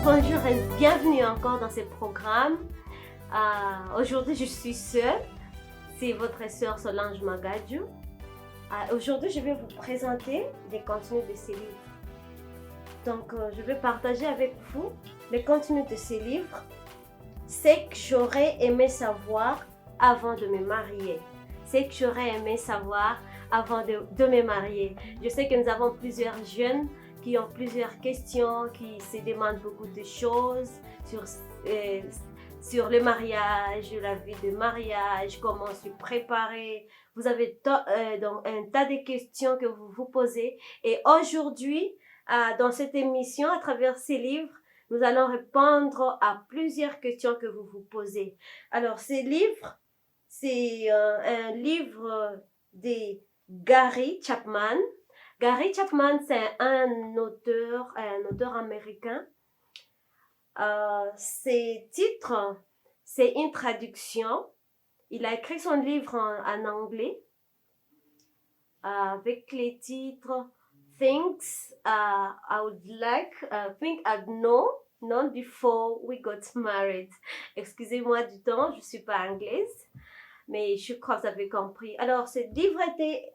Bonjour et bienvenue encore dans ce programme. Aujourd'hui, je suis seule. C'est votre sœur Solange Magadjou. Aujourd'hui, je vais vous présenter les contenus de ces livres. Donc, je vais partager avec vous les contenus de ces livres. C'est que j'aurais aimé savoir avant de me marier. C'est que j'aurais aimé savoir avant de me marier. Je sais que nous avons plusieurs jeunes qui ont plusieurs questions, qui se demandent beaucoup de choses sur le mariage, la vie de mariage, comment se préparer. Vous avez donc un tas de questions que vous vous posez. Et aujourd'hui, dans cette émission, à travers ces livres, nous allons répondre à plusieurs questions que vous vous posez. Alors, ces livres, c'est un livre de Gary Chapman. Gary Chapman, c'est un auteur américain. Ses titres, c'est une traduction. Il a écrit son livre en anglais avec les titres Things I would like, Think I'd known before we got married. Excusez-moi du temps, je ne suis pas anglaise, mais je crois que vous avez compris. Alors, ce livre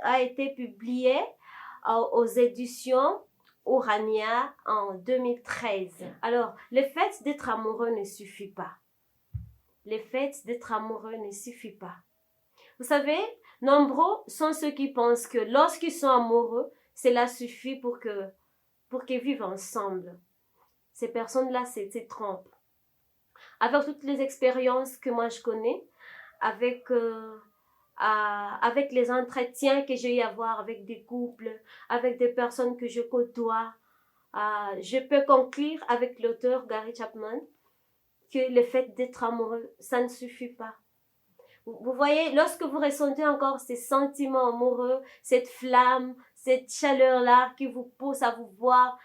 a été publié aux éditions Urania en 2013. Alors, le fait d'être amoureux ne suffit pas. Le fait d'être amoureux ne suffit pas. Vous savez, nombreux sont ceux qui pensent que lorsqu'ils sont amoureux, cela suffit pour qu'ils vivent ensemble. Ces personnes-là se trompent. Avec toutes les expériences que moi je connais, avec les entretiens que j'ai eu à avoir avec des couples, avec des personnes que je côtoie, je peux conclure avec l'auteur Gary Chapman que le fait d'être amoureux, ça ne suffit pas. Vous voyez, lorsque vous ressentez encore ces sentiments amoureux, cette flamme, cette chaleur-là qui vous pousse à vous voir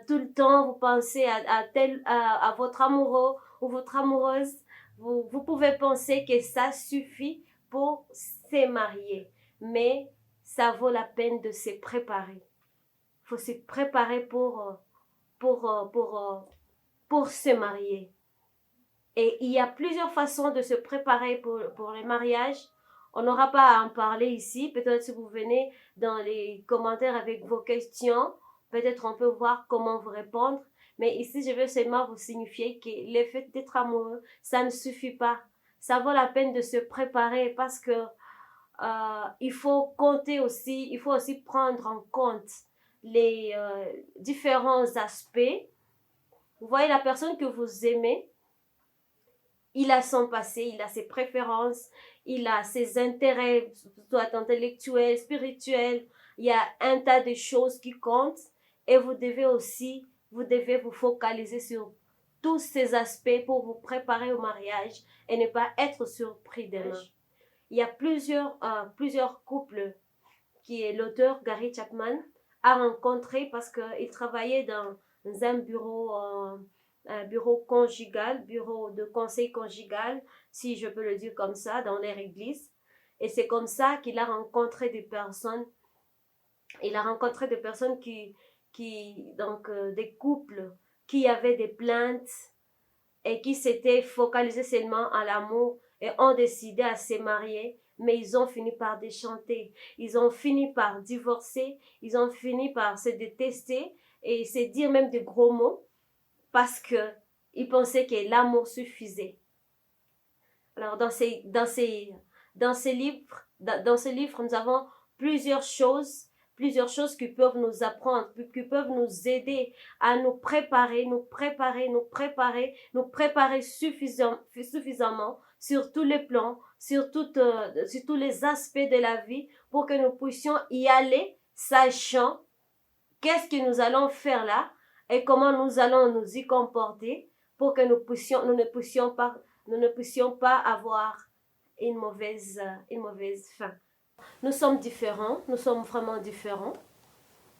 tout le temps, vous pensez à votre amoureux ou votre amoureuse, vous pouvez penser que ça suffit pour se marier, mais ça vaut la peine de se préparer. Il faut se préparer pour se marier. Et il y a plusieurs façons de se préparer pour le mariage. On n'aura pas à en parler ici. Peut-être si vous venez dans les commentaires avec vos questions, peut-être on peut voir comment vous répondre. Mais ici, je veux seulement vous signifier que le fait d'être amoureux, ça ne suffit pas. Ça vaut la peine de se préparer parce que il faut aussi prendre en compte les différents aspects. Vous voyez, la personne que vous aimez, il a son passé, il a ses préférences, il a ses intérêts, soit intellectuels, spirituels. Il y a un tas de choses qui comptent et vous devez vous focaliser sur tous ces aspects pour vous préparer au mariage et ne pas être surpris demain. Il y a plusieurs couples que l'auteur Gary Chapman a rencontrés parce qu'il travaillait dans un bureau conjugal, bureau de conseil conjugal, si je peux le dire comme ça, dans leur église. Et c'est comme ça qu'il a rencontré des personnes. Il a rencontré des personnes des couples qui avaient des plaintes et qui s'étaient focalisés seulement à l'amour et ont décidé à se marier, mais ils ont fini par déchanter. Ils ont fini par divorcer, ils ont fini par se détester et se dire même de gros mots parce qu'ils pensaient que l'amour suffisait. Alors, dans ce livre, nous avons plusieurs choses qui peuvent nous apprendre, qui peuvent nous aider à nous préparer suffisamment sur tous les plans, sur tous les aspects de la vie pour que nous puissions y aller sachant qu'est-ce que nous allons faire là et comment nous allons nous y comporter pour que nous ne puissions pas avoir une mauvaise fin. Nous sommes différents, nous sommes vraiment différents.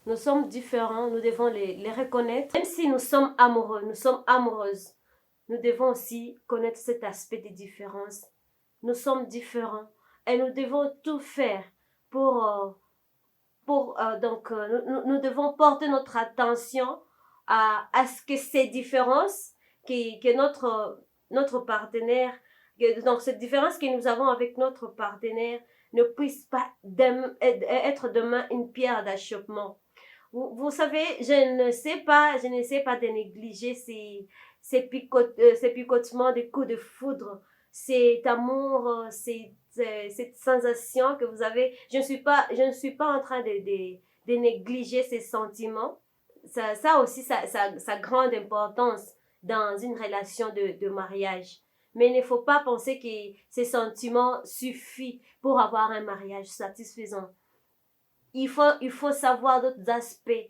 Nous sommes différents, nous devons les reconnaître. Même si nous sommes amoureux, nous sommes amoureuses, nous devons aussi connaître cet aspect de différence. Nous sommes différents et nous devons tout faire pour, nous devons porter notre attention à ce que ces différences que notre partenaire, donc cette différence que nous avons avec notre partenaire ne puisse pas être demain une pierre d'achoppement. Vous savez, je ne sais pas de négliger ces picotements de coups de foudre, cet amour, cette sensation que vous avez. Je ne suis pas en train de négliger ces sentiments. Ça aussi, ça a grande importance dans une relation de mariage. Mais il ne faut pas penser que ces sentiments suffisent pour avoir un mariage satisfaisant. Il faut savoir d'autres aspects.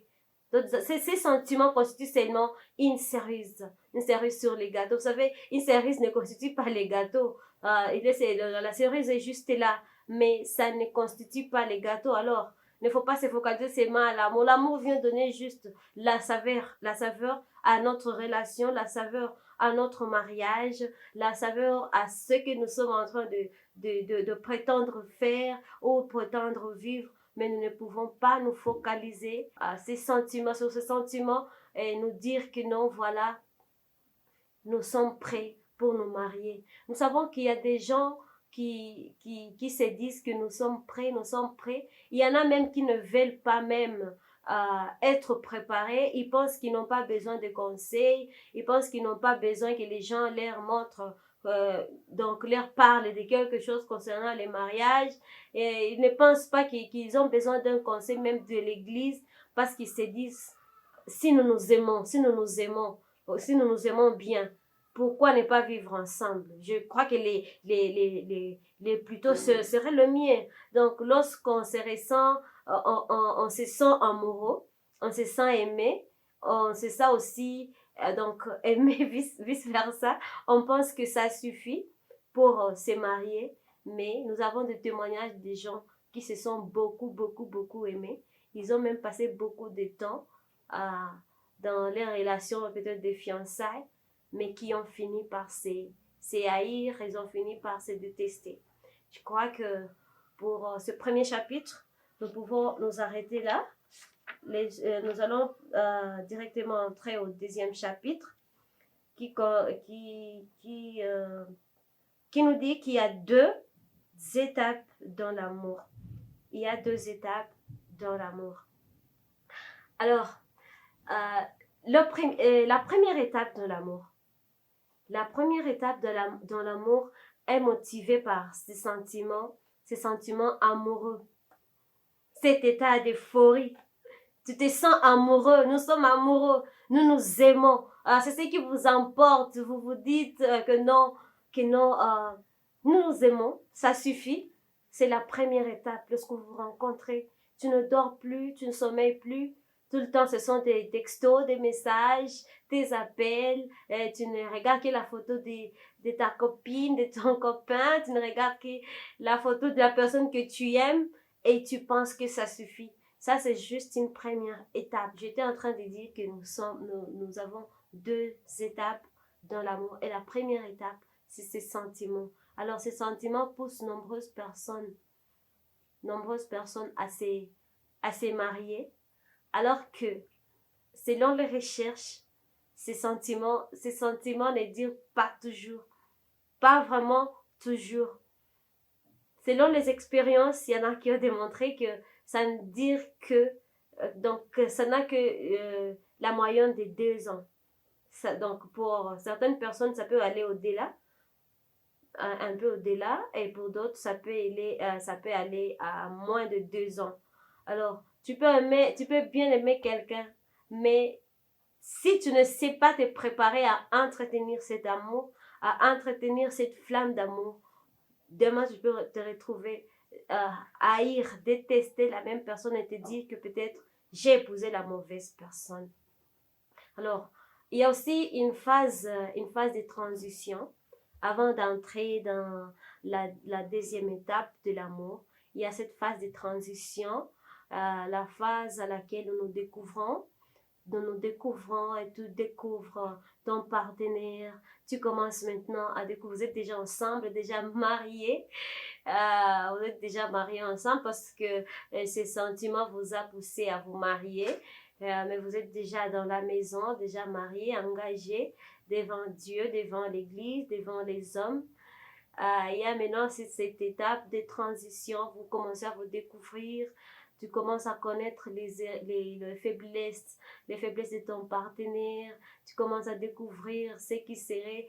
Ces sentiments constituent seulement une cerise sur les gâteaux. Vous savez, une cerise ne constitue pas les gâteaux. La cerise est juste là, mais ça ne constitue pas les gâteaux. Alors, il ne faut pas se focaliser seulement à l'amour. L'amour vient donner juste la saveur à notre relation, la saveur à notre mariage, la saveur à ce que nous sommes en train de prétendre faire ou prétendre vivre, mais nous ne pouvons pas nous focaliser sur ces sentiments et nous dire que non, voilà, nous sommes prêts pour nous marier. Nous savons qu'il y a des gens qui se disent que nous sommes prêts. Il y en a même qui ne veulent pas même être préparés. Ils pensent qu'ils n'ont pas besoin de conseils. Ils pensent qu'ils n'ont pas besoin que les gens leur montrent, donc leur parlent de quelque chose concernant les mariages. Et ils ne pensent pas qu'ils ont besoin d'un conseil même de l'église parce qu'ils se disent, si nous nous aimons, si nous nous aimons bien, pourquoi ne pas vivre ensemble? Je crois que les plutôt serait le mien. Donc, lorsqu'on se ressent, on se sent amoureux, on se sent aimé, on se sent aussi, donc, aimé vice versa. On pense que ça suffit pour se marier, mais nous avons des témoignages des gens qui se sont beaucoup aimés. Ils ont même passé beaucoup de temps dans les relations peut-être des fiançailles, mais qui ont fini par se haïr, ils ont fini par se détester. Je crois que pour ce premier chapitre, nous pouvons nous arrêter là. Nous allons directement entrer au deuxième chapitre qui nous dit qu'il y a deux étapes dans l'amour. Il y a deux étapes dans l'amour. Alors, la première étape de l'amour. La première étape dans l'amour est motivée par ces sentiments amoureux. Cet état d'euphorie. Tu te sens amoureux, nous sommes amoureux, nous nous aimons. C'est ce qui vous emporte. Vous vous dites que non, nous nous aimons, ça suffit. C'est la première étape. Lorsque vous vous rencontrez, tu ne dors plus, tu ne sommeilles plus. Tout le temps, ce sont des textos, des messages, des appels. Tu ne regardes que la photo de ta copine, de ton copain. Tu ne regardes que la photo de la personne que tu aimes et tu penses que ça suffit. Ça, c'est juste une première étape. J'étais en train de dire que nous avons deux étapes dans l'amour. Et la première étape, c'est ces sentiments. Alors, ces sentiments poussent nombreuses personnes à se marier. Alors que, selon les recherches, ces sentiments ne durent pas toujours. Pas vraiment toujours. Selon les expériences, il y en a qui ont démontré que ça ne dure que, ça n'a que la moyenne de 2 ans. Donc, pour certaines personnes, ça peut aller au-delà, un peu au-delà, et pour d'autres, ça peut aller à moins de 2 ans. Alors, tu peux bien aimer quelqu'un, mais si tu ne sais pas te préparer à entretenir cet amour, à entretenir cette flamme d'amour, demain tu peux te retrouver haïr, détester la même personne et te dire que peut-être j'ai épousé la mauvaise personne. Alors, il y a aussi une phase de transition avant d'entrer dans la deuxième étape de l'amour. Il y a cette phase de transition la phase à laquelle nous découvrons et tu découvres ton partenaire. Tu commences maintenant à découvrir, vous êtes déjà ensemble, déjà mariés. Vous êtes déjà mariés ensemble parce que ces sentiments vous a poussé à vous marier. Mais vous êtes déjà dans la maison, déjà mariés, engagés devant Dieu, devant l'Église, devant les hommes. Il y a maintenant cette étape de transition, vous commencez à vous découvrir, tu commences à connaître les faiblesses de ton partenaire, tu commences à découvrir ce qui serait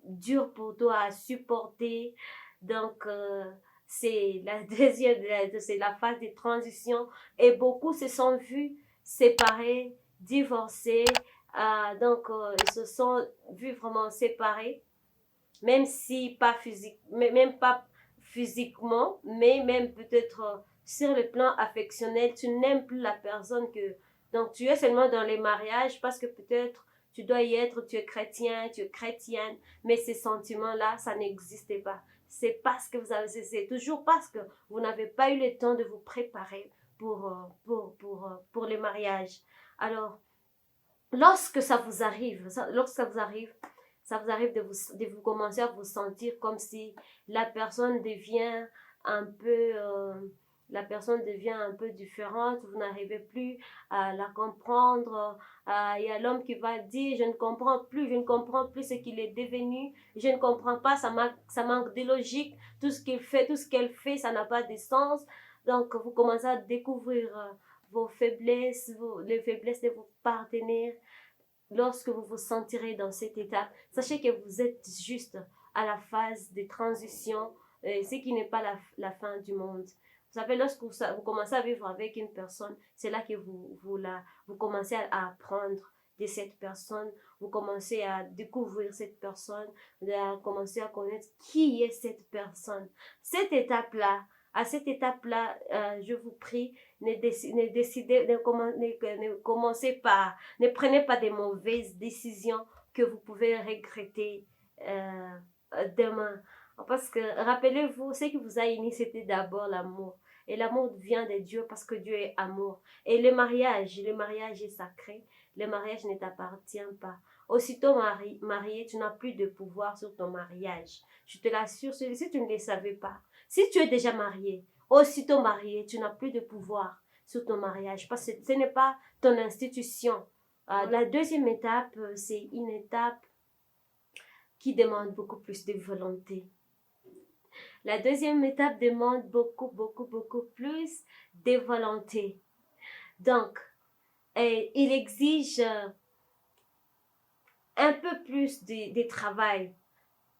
dur pour toi à supporter. Donc, c'est la c'est la phase de transition et beaucoup se sont vus séparés, divorcés, ils se sont vus vraiment séparés même si pas physique, même pas physiquement, mais même peut-être sur le plan affectionnel, tu n'aimes plus la personne que donc tu es seulement dans les mariages parce que peut-être tu dois y être, tu es chrétien, tu es chrétienne, mais ces sentiments-là, ça n'existait pas. C'est parce que c'est toujours parce que vous n'avez pas eu le temps de vous préparer pour les mariages. Alors, lorsque ça vous arrive, ça vous arrive de vous commencer à vous sentir comme si la personne devient un peu, la personne devient un peu différente, vous n'arrivez plus à la comprendre. Il y a l'homme qui va dire, je ne comprends plus ce qu'il est devenu, je ne comprends pas, ça manque de logique, tout ce qu'il fait, tout ce qu'elle fait, ça n'a pas de sens. Donc, vous commencez à découvrir vos faiblesses, les faiblesses de vos partenaires. Lorsque vous vous sentirez dans cette étape, sachez que vous êtes juste à la phase de transition, ce qui n'est pas la fin du monde. Vous savez, lorsque vous commencez à vivre avec une personne, c'est là que vous commencez à apprendre de cette personne, vous commencez à découvrir cette personne, à commencer à connaître qui est cette personne. À cette étape-là, je vous prie, ne prenez pas de mauvaises décisions que vous pouvez regretter demain. Parce que, rappelez-vous, ce qui vous a unis, c'était d'abord l'amour. Et l'amour vient de Dieu parce que Dieu est amour. Et le mariage est sacré. Le mariage ne t'appartient pas. Aussitôt marié, tu n'as plus de pouvoir sur ton mariage. Je te l'assure, si tu ne le savais pas. Si tu es déjà marié, aussitôt marié, tu n'as plus de pouvoir sur ton mariage parce que ce n'est pas ton institution. La deuxième étape, c'est une étape qui demande beaucoup plus de volonté. La deuxième étape demande beaucoup plus de volonté. Donc, il exige un peu plus de travail.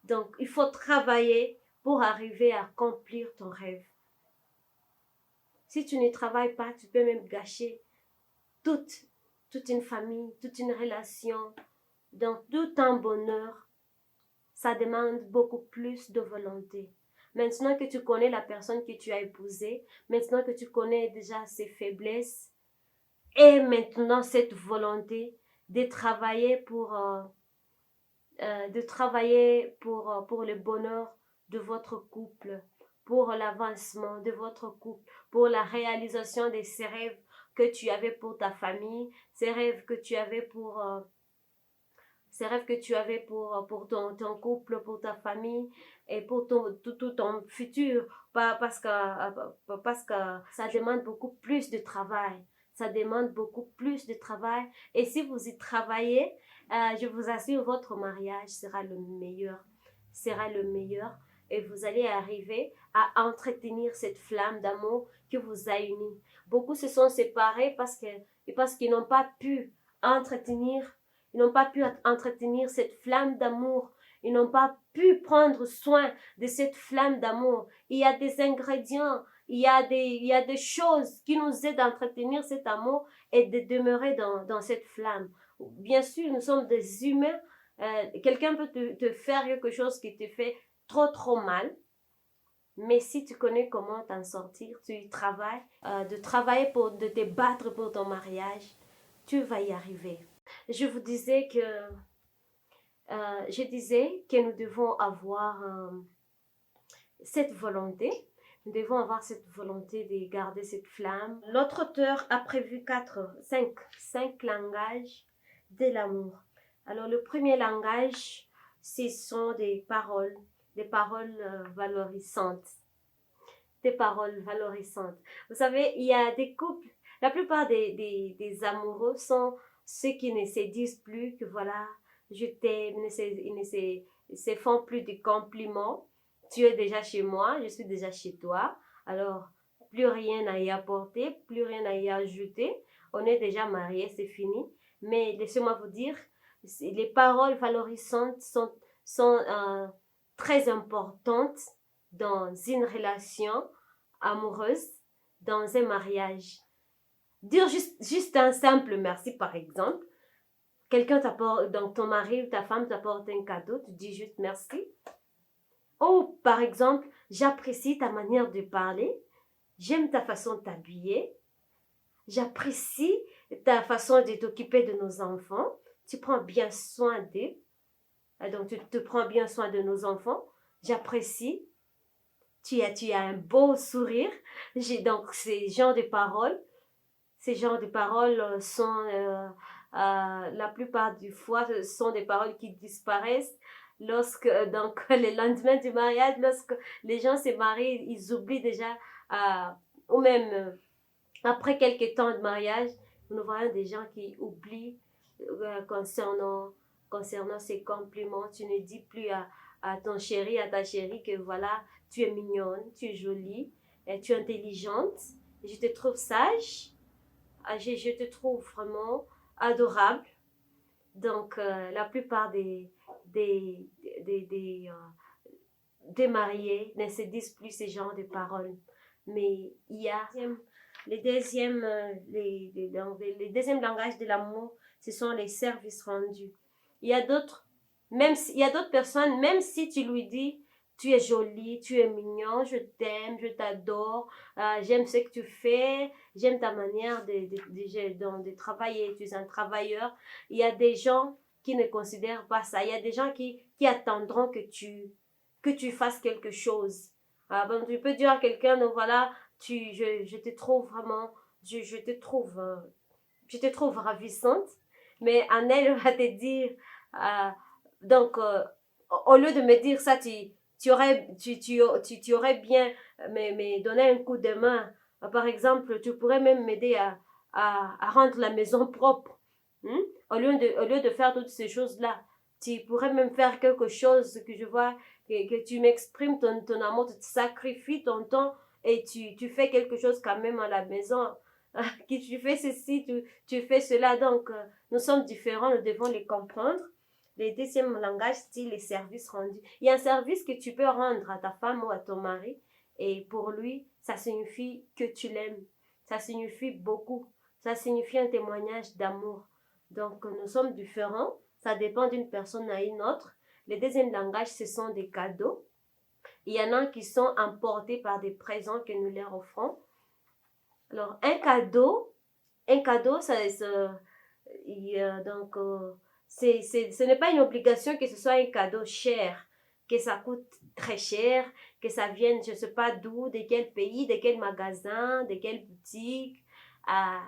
Donc, il faut travailler pour arriver à accomplir ton rêve. Si tu ne travailles pas, tu peux même gâcher toute une famille, toute une relation, donc tout un bonheur. Ça demande beaucoup plus de volonté. Maintenant que tu connais la personne que tu as épousée, maintenant que tu connais déjà ses faiblesses, et maintenant cette volonté de travailler pour le bonheur de votre couple, pour l'avancement de votre couple, pour la réalisation de ces rêves que tu avais pour ta famille, ces rêves que tu avais pour ton couple, pour ta famille et pour tout ton futur. Parce que ça demande beaucoup plus de travail. Ça demande beaucoup plus de travail. Et si vous y travaillez, je vous assure, votre mariage sera le meilleur. Sera le meilleur. Et vous allez arriver à entretenir cette flamme d'amour qui vous a unis. Beaucoup se sont séparés parce qu'ils n'ont pas pu entretenir cette flamme d'amour. Ils n'ont pas pu prendre soin de cette flamme d'amour. Il y a des ingrédients, il y a des choses qui nous aident à entretenir cet amour et de demeurer dans cette flamme. Bien sûr, nous sommes des humains. Quelqu'un peut te faire quelque chose qui te fait trop mal. Mais si tu connais comment t'en sortir, tu y travailles, de te battre pour ton mariage, tu vas y arriver. Je disais que nous devons avoir cette volonté, Nous devons avoir cette volonté de garder cette flamme. L'autre auteur a prévu cinq langages de l'amour. Alors, le premier langage, ce sont des paroles valorisantes. Des paroles valorisantes. Vous savez, il y a des couples, la plupart des amoureux sont ceux qui ne se disent plus que voilà, je t'aime, ils ne se font plus de compliments. Tu es déjà chez moi, je suis déjà chez toi. Alors, plus rien à y apporter, plus rien à y ajouter. On est déjà mariés, c'est fini. Mais laissez-moi vous dire, les paroles valorisantes sont très importantes dans une relation amoureuse, dans un mariage. Dire juste un simple merci, par exemple. Quelqu'un t'apporte, donc ton mari ou ta femme t'apporte un cadeau, tu dis juste merci. Ou par exemple, j'apprécie ta manière de parler, j'aime ta façon de t'habiller, j'apprécie ta façon de t'occuper de nos enfants, tu prends bien soin d'eux, donc tu te prends bien soin de nos enfants, j'apprécie, tu as un beau sourire. Donc ces genres de paroles sont la plupart du fois sont des paroles qui disparaissent lorsque donc le lendemain du mariage, lorsque les gens se marient, ils oublient déjà ou même après quelques temps de mariage, nous voyons des gens qui oublient concernant ces compliments. Tu ne dis plus à ton chéri, à ta chérie que voilà, tu es mignonne, tu es jolie, tu es intelligente, je te trouve sage, je te trouve vraiment adorable. Donc, la plupart des mariés ne se disent plus ces genres de paroles. Mais il y a les deuxièmes langages de l'amour, ce sont les services rendus. Il y a d'autres personnes, même si tu lui dis, tu es jolie, tu es mignon, je t'aime, je t'adore, j'aime ce que tu fais, j'aime ta manière de travailler, tu es un travailleur. Il y a des gens qui ne considèrent pas ça. Il y a des gens qui attendront que tu fasses quelque chose. Bon, tu peux dire à quelqu'un, donc voilà, je te trouve vraiment, je te trouve ravissante, mais Annelle va te dire, donc, au lieu de me dire ça, tu aurais bien me donné un coup de main. Par exemple, tu pourrais même m'aider à rendre la maison propre. Au lieu de faire toutes ces choses-là, tu pourrais même faire quelque chose que je vois, que tu m'exprimes ton amour, tu te sacrifies ton temps et tu fais quelque chose quand même à la maison. Que tu fais ceci, tu fais cela. Donc, nous sommes différents, nous devons les comprendre. Le deuxième langage, c'est les services rendus. Il y a un service que tu peux rendre à ta femme ou à ton mari et pour lui, ça signifie que tu l'aimes. Ça signifie beaucoup. Ça signifie un témoignage d'amour. Donc, nous sommes différents. Ça dépend d'une personne à une autre. Le deuxième langage, ce sont des cadeaux. Il y en a qui sont emportés par des présents que nous leur offrons. Alors, un cadeau, ce n'est pas une obligation que ce soit un cadeau cher, que ça coûte très cher, que ça vienne, je ne sais pas d'où, de quel pays, de quel magasin, de quelle boutique. Un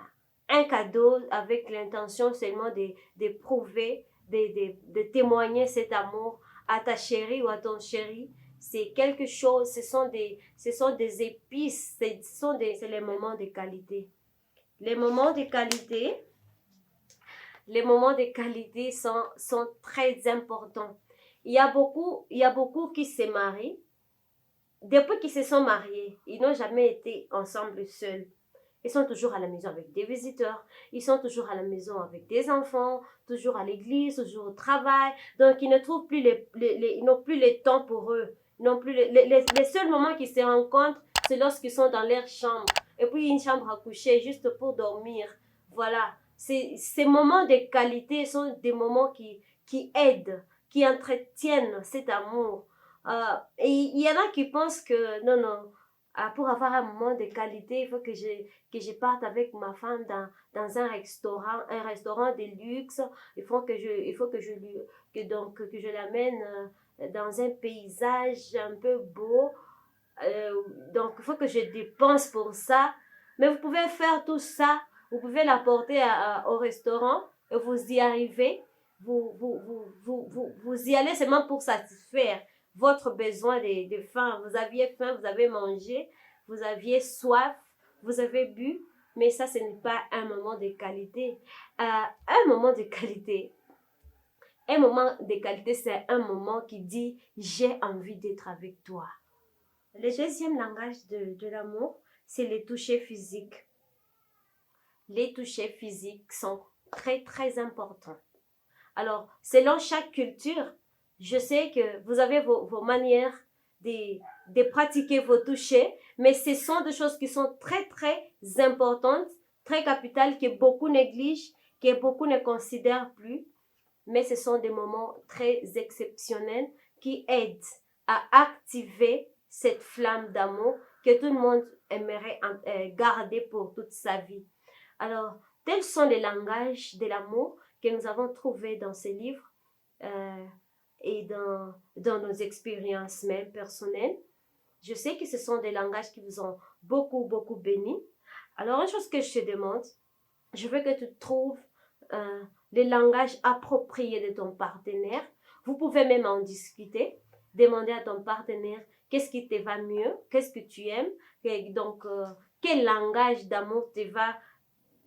cadeau avec l'intention seulement de prouver, de témoigner cet amour à ta chérie ou à ton chéri. C'est quelque chose, ce sont des épices, c'est les moments de qualité. Les moments de qualité sont très importants. Il y a beaucoup qui se marient. Depuis qu'ils se sont mariés, ils n'ont jamais été ensemble seuls. Ils sont toujours à la maison avec des visiteurs, ils sont toujours à la maison avec des enfants, toujours à l'église, toujours au travail. Donc, ils ne trouvent plus ils n'ont plus le temps pour eux. Ils n'ont plus les seuls moments qu'ils se rencontrent, c'est lorsqu'ils sont dans leur chambre. Et puis, une chambre à coucher juste pour dormir. Voilà. Ces moments de qualité sont des moments qui aident, qui entretiennent cet amour. Et il y en a qui pensent que non, pour avoir un moment de qualité, il faut que je parte avec ma femme dans un restaurant de luxe. Il faut que je l'amène dans un paysage un peu beau. donc il faut que je dépense pour ça. Mais vous pouvez faire tout ça, vous pouvez l'apporter au restaurant et vous y arrivez. Vous y allez seulement pour satisfaire votre besoin de faim. Vous aviez faim, vous avez mangé, vous aviez soif, vous avez bu, mais ça, ce n'est pas un moment de qualité. Un moment de qualité, c'est un moment qui dit « j'ai envie d'être avec toi ». Le deuxième langage de l'amour, c'est les touchés physiques. Les touchés physiques sont très, très importants. Alors, selon chaque culture, je sais que vous avez vos manières de pratiquer vos touchés, mais ce sont des choses qui sont très, très importantes, très capitales, que beaucoup négligent, que beaucoup ne considèrent plus. Mais ce sont des moments très exceptionnels qui aident à activer cette flamme d'amour que tout le monde aimerait garder pour toute sa vie. Alors, tels sont les langages de l'amour que nous avons trouvés dans ces livres et dans nos expériences même personnelles. Je sais que ce sont des langages qui vous ont beaucoup, beaucoup béni. Alors, une chose que je te demande, je veux que tu trouves le langage approprié de ton partenaire. Vous pouvez même en discuter, demander à ton partenaire qu'est-ce qui te va mieux, qu'est-ce que tu aimes, et donc quel langage d'amour te va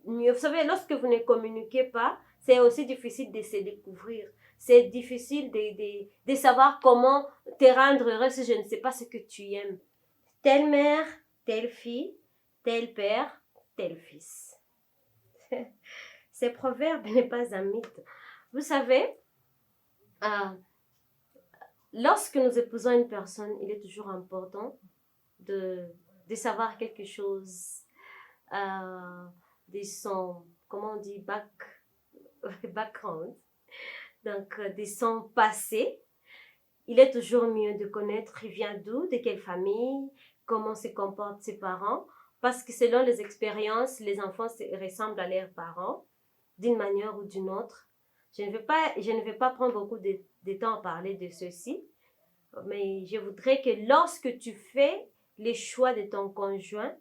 mieux. Vous savez, lorsque vous ne communiquez pas, c'est aussi difficile de se découvrir. C'est difficile de savoir comment te rendre heureux si je ne sais pas ce que tu aimes. Telle mère, telle fille, tel père, tel fils. Ce proverbe n'est pas un mythe. Vous savez, lorsque nous épousons une personne, il est toujours important de savoir quelque chose de son, comment on dit, background, donc de son passé. Il est toujours mieux de connaître il vient d'où, de quelle famille, comment se comportent ses parents, parce que selon les expériences, les enfants ressemblent à leurs parents d'une manière ou d'une autre. Je ne vais pas prendre beaucoup de temps à parler de ceci, mais je voudrais que lorsque tu fais les choix de ton conjoint,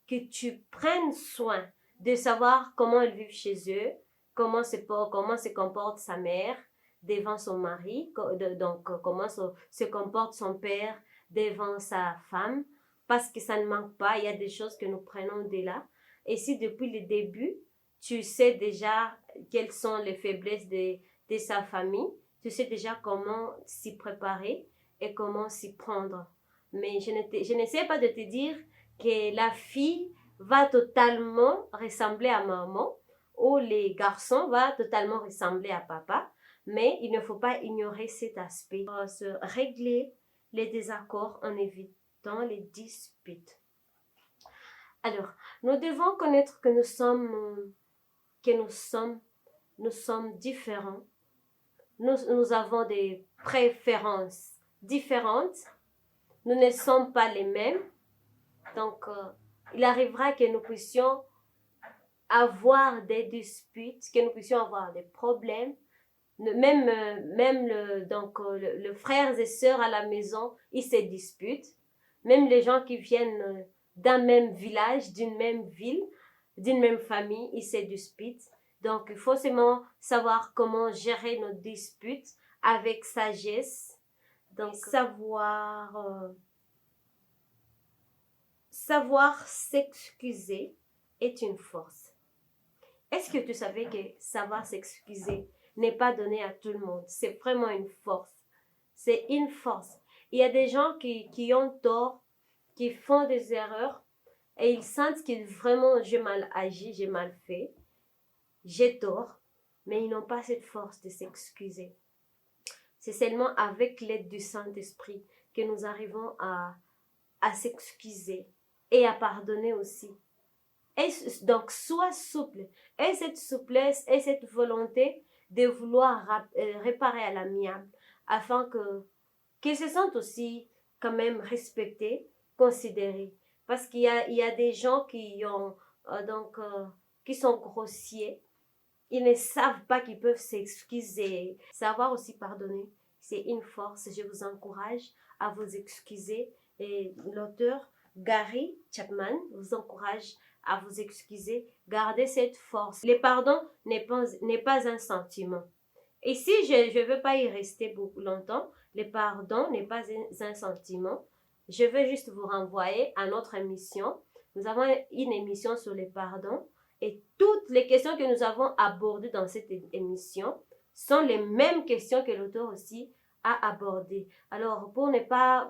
que tu prennes soin de savoir comment ils vivent chez eux, comment se comporte sa mère devant son mari, donc comment se comporte son père devant sa femme, parce que ça ne manque pas, il y a des choses que nous prenons de là. Et si depuis le début, tu sais déjà quelles sont les faiblesses de sa famille, tu sais déjà comment s'y préparer et comment s'y prendre. Mais je n'essaie pas de te dire que la fille va totalement ressembler à maman ou les garçons vont totalement ressembler à papa, mais il ne faut pas ignorer cet aspect. Se régler les désaccords en évitant les disputes. Alors, nous devons connaître que nous sommes différents. Nous avons des préférences différentes. Nous ne sommes pas les mêmes. Donc, il arrivera que nous puissions avoir des disputes, que nous puissions avoir des problèmes. Même le frères et sœurs à la maison, ils se disputent. Même les gens qui viennent d'un même village, d'une même ville, d'une même famille, ils se disputent. Donc, il faut seulement savoir comment gérer nos disputes avec sagesse. Donc, savoir s'excuser est une force. Est-ce que tu savais que savoir s'excuser n'est pas donné à tout le monde? C'est vraiment une force. C'est une force. Il y a des gens qui ont tort, qui font des erreurs et ils sentent que vraiment j'ai mal agi, j'ai mal fait, j'ai tort, mais ils n'ont pas cette force de s'excuser. C'est seulement avec l'aide du Saint-Esprit que nous arrivons à s'excuser et à pardonner aussi. Et donc, sois souple. Et cette souplesse et cette volonté de vouloir réparer à l'amiable afin qu'ils se sentent aussi quand même respectés, considérés. Parce qu'il y a des gens qui sont grossiers. Ils ne savent pas qu'ils peuvent s'excuser. Savoir aussi pardonner, c'est une force. Je vous encourage à vous excuser Et l'auteur Gary Chapman vous encourage à vous excuser. Gardez cette force. Le pardon n'est pas un sentiment. Ici, je ne veux pas y rester beaucoup longtemps. Le pardon n'est pas un sentiment. Je veux juste vous renvoyer à notre émission. Nous avons une émission sur le pardon et toutes les questions que nous avons abordées dans cette émission sont les mêmes questions que l'auteur aussi a abordées. Alors, pour ne pas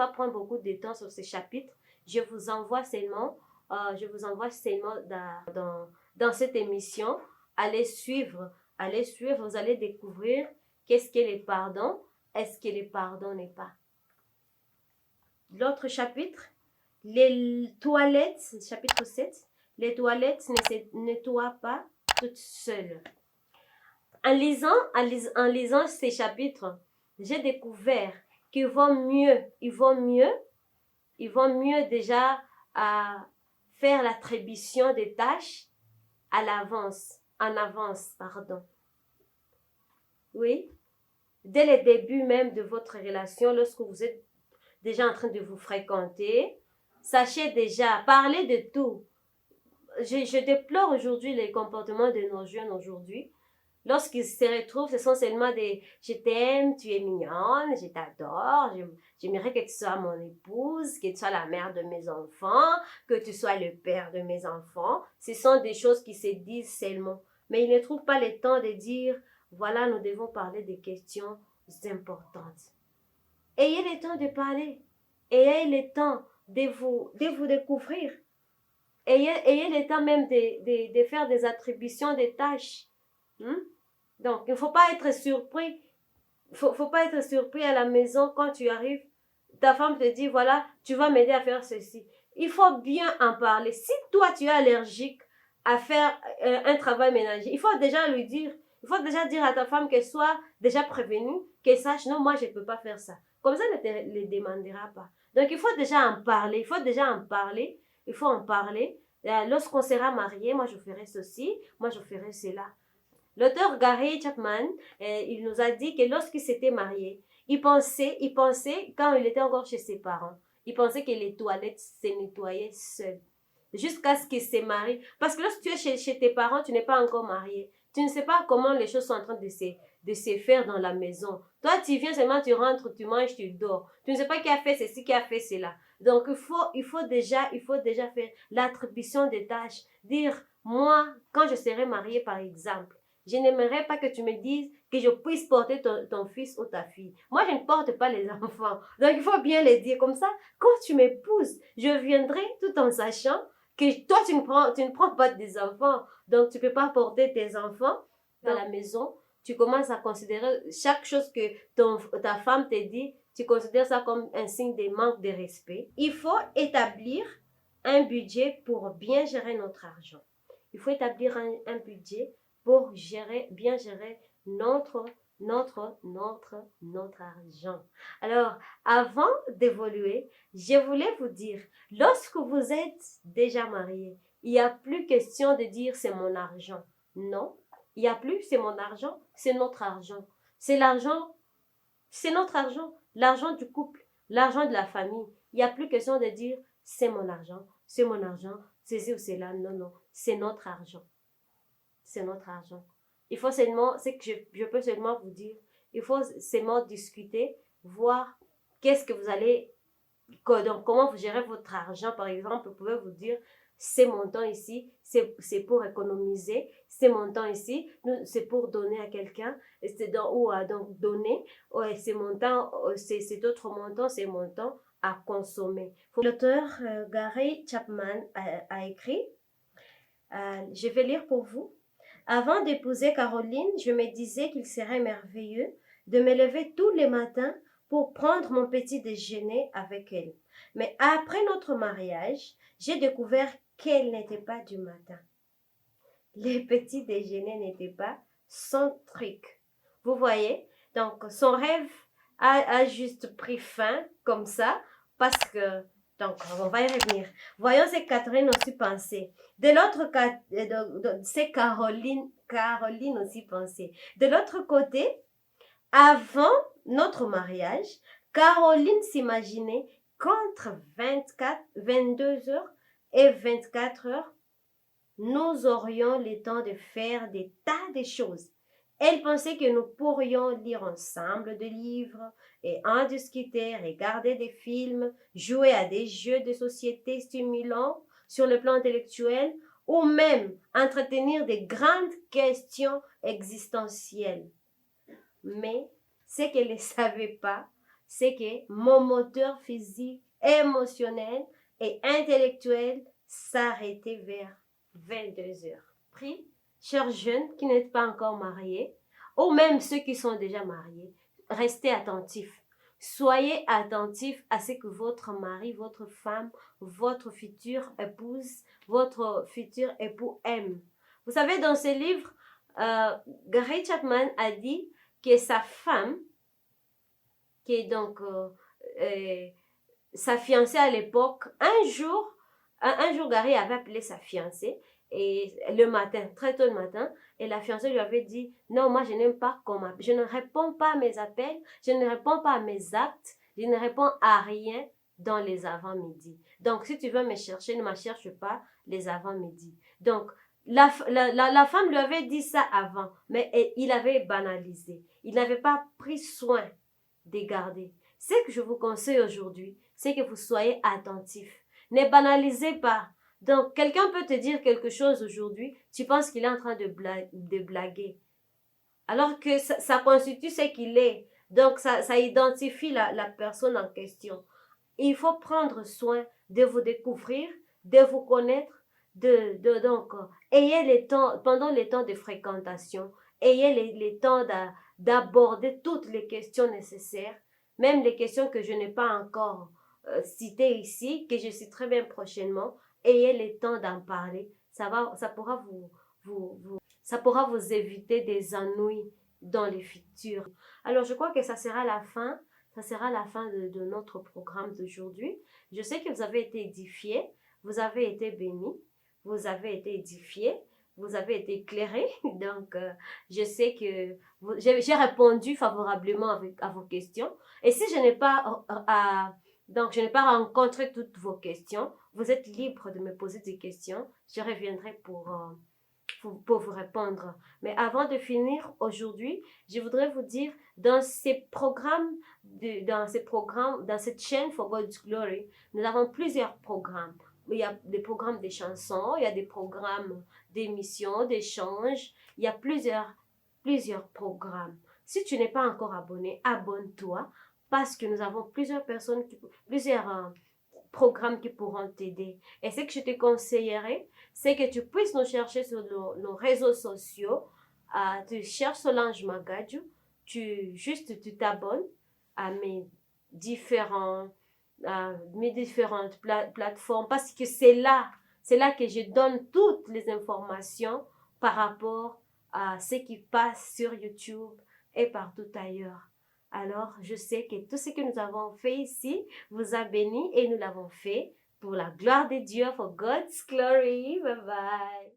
prendre beaucoup de temps sur ces chapitres, je vous envoie seulement dans cette émission. Allez suivre, vous allez découvrir qu'est-ce qu'est le pardon, est-ce que le pardon n'est pas. L'autre chapitre, les toilettes, chapitre 7, les toilettes ne se nettoient pas toutes seules. En lisant ces chapitres, j'ai découvert qu'il vaut mieux déjà à faire l'attribution des tâches en avance. Oui, dès le début même de votre relation, lorsque vous êtes déjà en train de vous fréquenter, sachez déjà, parlez de tout. Je déplore aujourd'hui les comportements de nos jeunes aujourd'hui. Lorsqu'ils se retrouvent, ce sont seulement des « je t'aime, tu es mignonne, je t'adore, j'aimerais que tu sois mon épouse, que tu sois la mère de mes enfants, que tu sois le père de mes enfants ». Ce sont des choses qui se disent seulement. Mais ils ne trouvent pas le temps de dire « voilà, nous devons parler des questions importantes ». Ayez le temps de parler. Ayez le temps de vous découvrir. Ayez le temps même de faire des attributions des tâches. Donc, il ne faut pas être surpris. Faut pas être surpris à la maison quand tu arrives. Ta femme te dit, voilà, tu vas m'aider à faire ceci. Il faut bien en parler. Si toi, tu es allergique à faire un travail ménager, il faut déjà lui dire, il faut déjà dire à ta femme qu'elle soit déjà prévenue, qu'elle sache, non, moi, je ne peux pas faire ça. Comme ça, elle ne te le demandera pas. Donc, il faut déjà en parler. Il faut en parler. Lorsqu'on sera marié, moi, je ferai ceci, moi, je ferai cela. L'auteur Gary Chapman, il nous a dit que lorsqu'il s'était marié, il pensait, quand il était encore chez ses parents, il pensait que les toilettes se nettoyaient seules. Jusqu'à ce qu'il se marie. Parce que lorsque tu es chez tes parents, tu n'es pas encore marié. Tu ne sais pas comment les choses sont en train de se faire dans la maison. Toi, tu viens seulement, tu rentres, tu manges, tu dors. Tu ne sais pas qui a fait ceci, qui a fait cela. Donc, il faut déjà faire l'attribution des tâches. Dire, moi, quand je serai mariée, par exemple, je n'aimerais pas que tu me dises que je puisse porter ton fils ou ta fille. Moi, je ne porte pas les enfants. Donc, il faut bien les dire comme ça. Quand tu m'épouses, je viendrai tout en sachant que toi, tu ne prends pas des enfants. Donc, tu ne peux pas porter tes enfants dans la maison. Tu commences à considérer chaque chose que ta femme te dit, tu considères ça comme un signe de manque de respect. Il faut établir un budget pour bien gérer notre argent. Il faut établir un budget pour bien gérer notre argent. Alors, avant d'évoluer, je voulais vous dire, lorsque vous êtes déjà marié, il n'y a plus question de dire c'est mon argent. Non, il n'y a plus c'est mon argent, c'est notre argent. C'est notre argent, l'argent du couple, l'argent de la famille. Il n'y a plus question de dire c'est mon argent, c'est ci ou c'est là. Non, non, c'est notre argent. C'est notre argent. Il faut seulement, c'est que je peux seulement vous dire, il faut seulement discuter, voir qu'est-ce que vous allez, donc comment vous gérez votre argent. Par exemple, vous pouvez vous dire, ces montants ici, c'est pour économiser, ces montants ici, c'est pour donner à quelqu'un, donc donner, ces montants, cet autre montant, ces montants à consommer. L'auteur Gary Chapman a écrit, je vais lire pour vous. Avant d'épouser Caroline, je me disais qu'il serait merveilleux de me lever tous les matins pour prendre mon petit déjeuner avec elle. Mais après notre mariage, j'ai découvert qu'elle n'était pas du matin. Les petits déjeuners n'étaient pas son truc. Vous voyez? Donc, son rêve a juste pris fin comme ça parce que... Donc, on va y revenir. Voyons ce que Catherine aussi pensait. De l'autre côté, c'est Caroline aussi pensait. De l'autre côté, avant notre mariage, Caroline s'imaginait qu'entre 22 heures et 24 heures, nous aurions le temps de faire des tas de choses. Elle pensait que nous pourrions lire ensemble des livres et en discuter, regarder des films, jouer à des jeux de société stimulants sur le plan intellectuel ou même entretenir des grandes questions existentielles. Mais ce qu'elle ne savait pas, c'est que mon moteur physique, émotionnel et intellectuel s'arrêtait vers 22 heures. Pris, chers jeunes qui n'êtes pas encore mariés, ou même ceux qui sont déjà mariés, restez attentifs. Soyez attentifs à ce que votre mari, votre femme, votre future épouse, votre futur époux aime. Vous savez, dans ce livre, Gary Chapman a dit que sa femme, qui est donc sa fiancée à l'époque, un jour, Gary avait appelé sa fiancée et le matin, très tôt le matin, et la fiancée lui avait dit non, moi je n'aime pas je ne réponds pas à mes appels, je ne réponds pas à mes actes, je ne réponds à rien dans les avant-midi. Donc si tu veux me chercher, ne me cherche pas les avant-midi. Donc la femme lui avait dit ça avant, mais il avait banalisé. Il n'avait pas pris soin de garder. Ce que je vous conseille aujourd'hui, c'est que vous soyez attentifs. Ne banalisez pas. Donc, quelqu'un peut te dire quelque chose aujourd'hui, tu penses qu'il est en train de blaguer. Alors que ça constitue ce qu'il est. Donc, ça identifie la personne en question. Il faut prendre soin de vous découvrir, de vous connaître, donc, ayez les temps, pendant les temps de fréquentation, ayez les temps d'aborder toutes les questions nécessaires, même les questions que je n'ai pas encore citées ici, que je citerai bien prochainement, ayez le temps d'en parler. Ça pourra ça pourra vous éviter des ennuis dans le futur. Alors, je crois que ça sera la fin. Ça sera la fin de notre programme d'aujourd'hui. Je sais que vous avez été édifiés, vous avez été bénis, vous avez été édifiés, vous avez été éclairés. Donc, je sais que j'ai répondu favorablement à vos questions. Et si je n'ai pas donc, je n'ai pas rencontré toutes vos questions, vous êtes libre de me poser des questions. Je reviendrai pour vous répondre. Mais avant de finir aujourd'hui, je voudrais vous dire, dans dans cette chaîne For God's Glory, nous avons plusieurs programmes. Il y a des programmes de chansons, il y a des programmes d'émissions, d'échanges, il y a plusieurs programmes. Si tu n'es pas encore abonné, abonne-toi parce que nous avons plusieurs programmes qui pourront t'aider. Et ce que je te conseillerais, c'est que tu puisses nous chercher sur nos réseaux sociaux. Tu cherches Solange Magadjou, tu t'abonnes à mes différentes plateformes parce que c'est là que je donne toutes les informations par rapport à ce qui passe sur YouTube et partout ailleurs. Alors, je sais que tout ce que nous avons fait ici vous a béni et nous l'avons fait pour la gloire de Dieu, for God's glory. Bye bye.